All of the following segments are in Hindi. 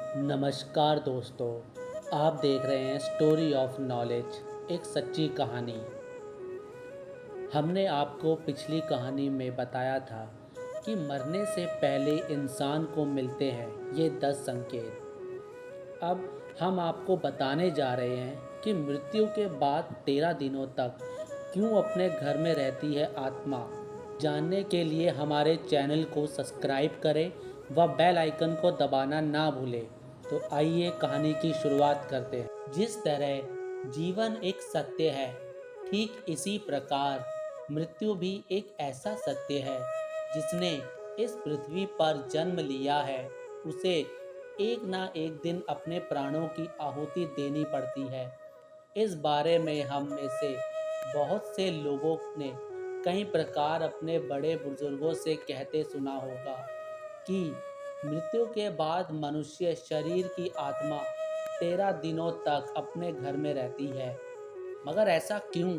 नमस्कार दोस्तों, आप देख रहे हैं स्टोरी ऑफ नॉलेज, एक सच्ची कहानी। हमने आपको पिछली कहानी में बताया था कि मरने से पहले इंसान को मिलते हैं ये 10 संकेत। अब हम आपको बताने जा रहे हैं कि मृत्यु के बाद 13 दिनों तक क्यों अपने घर में रहती है आत्मा। जानने के लिए हमारे चैनल को सब्सक्राइब करें व बेल आइकन को दबाना ना भूलें। तो आइए कहानी की शुरुआत करते हैं। जिस तरह जीवन एक सत्य है, ठीक इसी प्रकार मृत्यु भी एक ऐसा सत्य है जिसने इस पृथ्वी पर जन्म लिया है। उसे एक ना एक दिन अपने प्राणों की आहुति देनी पड़ती है। इस बारे में हम में से बहुत से लोगों ने कई प्रकार अपने बड़े बुजुर्गों से कहते सुना होगा कि मृत्यु के बाद मनुष्य शरीर की आत्मा 13 दिनों तक अपने घर में रहती है। मगर ऐसा क्यों?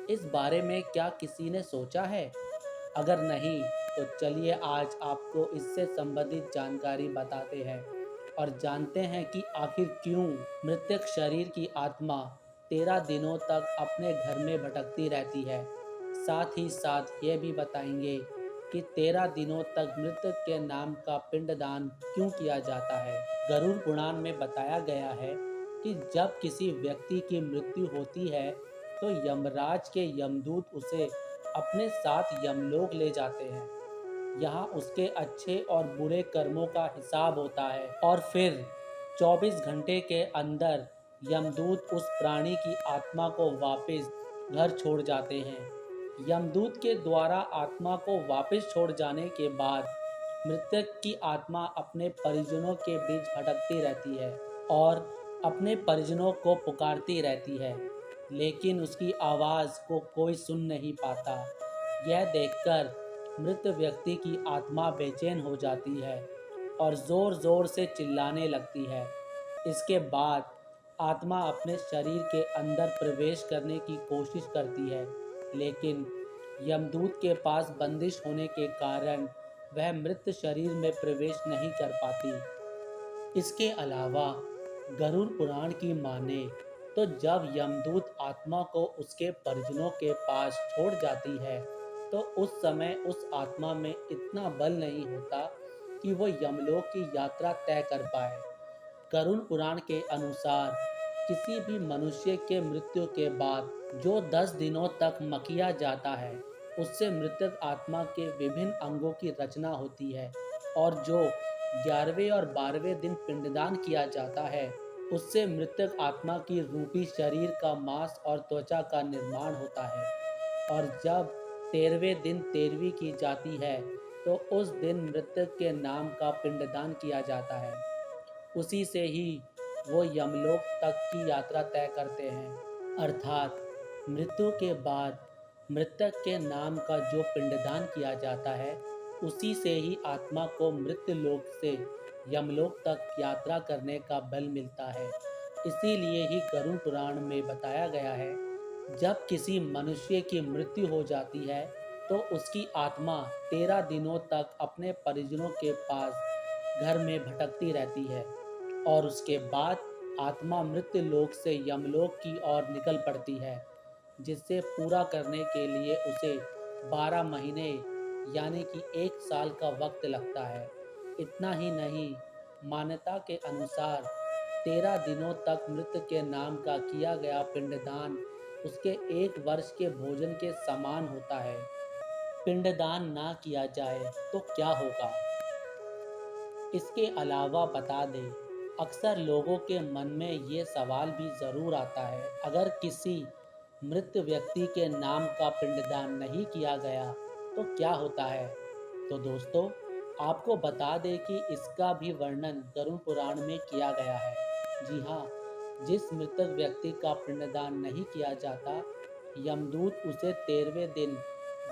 इस बारे में क्या किसी ने सोचा है? अगर नहीं, तो चलिए आज आपको इससे संबंधित जानकारी बताते हैं और जानते हैं कि आखिर क्यों मृतक शरीर की आत्मा 13 दिनों तक अपने घर में भटकती रहती है। साथ ही साथ ये भी बताएंगे कि 13 दिनों तक मृतक के नाम का पिंडदान क्यों किया जाता है। गरुड़ पुराण में बताया गया है कि जब किसी व्यक्ति की मृत्यु होती है तो यमराज के यमदूत उसे अपने साथ यमलोक ले जाते हैं। यहाँ उसके अच्छे और बुरे कर्मों का हिसाब होता है और फिर 24 घंटे के अंदर यमदूत उस प्राणी की आत्मा को वापस घर छोड़ जाते हैं। यमदूत के द्वारा आत्मा को वापस छोड़ जाने के बाद मृतक की आत्मा अपने परिजनों के बीच भटकती रहती है और अपने परिजनों को पुकारती रहती है, लेकिन उसकी आवाज़ को कोई सुन नहीं पाता। यह देखकर मृत व्यक्ति की आत्मा बेचैन हो जाती है और ज़ोर ज़ोर से चिल्लाने लगती है। इसके बाद आत्मा अपने शरीर के अंदर प्रवेश करने की कोशिश करती है, लेकिन यमदूत के पास बंदिश होने के कारण वह मृत शरीर में प्रवेश नहीं कर पाती। इसके अलावा गरुड़ पुराण की माने तो जब यमदूत आत्मा को उसके परिजनों के पास छोड़ जाती है तो उस समय उस आत्मा में इतना बल नहीं होता कि वो यमलोक की यात्रा तय कर पाए। गरुड़ पुराण के अनुसार किसी भी मनुष्य के मृत्यु के बाद जो 10 दिनों तक मकिया जाता है उससे मृतक आत्मा के विभिन्न अंगों की रचना होती है और जो 11वें और 12वें दिन पिंडदान किया जाता है उससे मृतक आत्मा की रूपी शरीर का मांस और त्वचा का निर्माण होता है। और जब 13वें दिन 13वीं की जाती है तो उस दिन मृतक के नाम का पिंडदान किया जाता है। उसी से ही वो यमलोक तक की यात्रा तय करते हैं। अर्थात मृत्यु के बाद मृतक के नाम का जो पिंडदान किया जाता है उसी से ही आत्मा को मृत्यु लोक से यमलोक तक यात्रा करने का बल मिलता है। इसीलिए ही गरुड़ पुराण में बताया गया है जब किसी मनुष्य की मृत्यु हो जाती है तो उसकी आत्मा 13 दिनों तक अपने परिजनों के पास घर में भटकती रहती है और उसके बाद आत्मा मृत्यु लोक से यमलोक की ओर निकल पड़ती है, जिससे पूरा करने के लिए उसे 12 महीने यानी कि 1 साल का वक्त लगता है। इतना ही नहीं, मान्यता के अनुसार 13 दिनों तक मृत के नाम का किया गया पिंडदान उसके 1 वर्ष के भोजन के समान होता है। पिंडदान ना किया जाए तो क्या होगा? इसके अलावा बता दें, अक्सर लोगों के मन में ये सवाल भी ज़रूर आता है, अगर किसी मृत व्यक्ति के नाम का पिंडदान नहीं किया गया तो क्या होता है? तो दोस्तों, आपको बता दें कि इसका भी वर्णन गरुड़ पुराण में किया गया है। जी हाँ, जिस मृतक व्यक्ति का पिंडदान नहीं किया जाता, यमदूत उसे 13वें दिन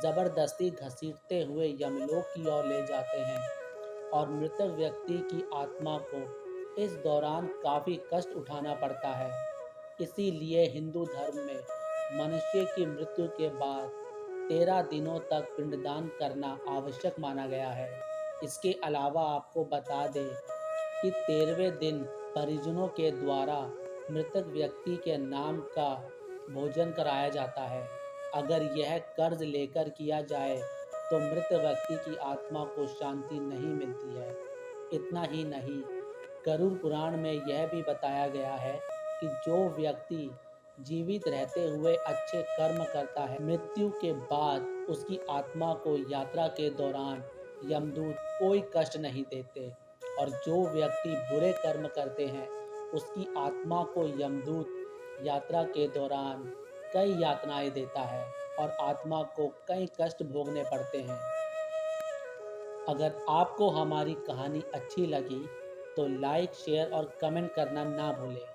जबरदस्ती घसीटते हुए यमलोक की ओर ले जाते हैं और मृतक व्यक्ति की आत्मा को इस दौरान काफ़ी कष्ट उठाना पड़ता है। इसीलिए हिंदू धर्म में मनुष्य की मृत्यु के बाद 13 दिनों तक पिंडदान करना आवश्यक माना गया है। इसके अलावा आपको बता दें कि 13वें दिन परिजनों के द्वारा मृतक व्यक्ति के नाम का भोजन कराया जाता है। अगर यह कर्ज लेकर किया जाए तो मृत व्यक्ति की आत्मा को शांति नहीं मिलती है। इतना ही नहीं, गरुड़ पुराण में यह भी बताया गया है कि जो व्यक्ति जीवित रहते हुए अच्छे कर्म करता है, मृत्यु के बाद उसकी आत्मा को यात्रा के दौरान यमदूत कोई कष्ट नहीं देते, और जो व्यक्ति बुरे कर्म करते हैं उसकी आत्मा को यमदूत यात्रा के दौरान कई यातनाएं देता है और आत्मा को कई कष्ट भोगने पड़ते हैं। अगर आपको हमारी कहानी अच्छी लगी तो लाइक, शेयर और कमेंट करना ना भूलें।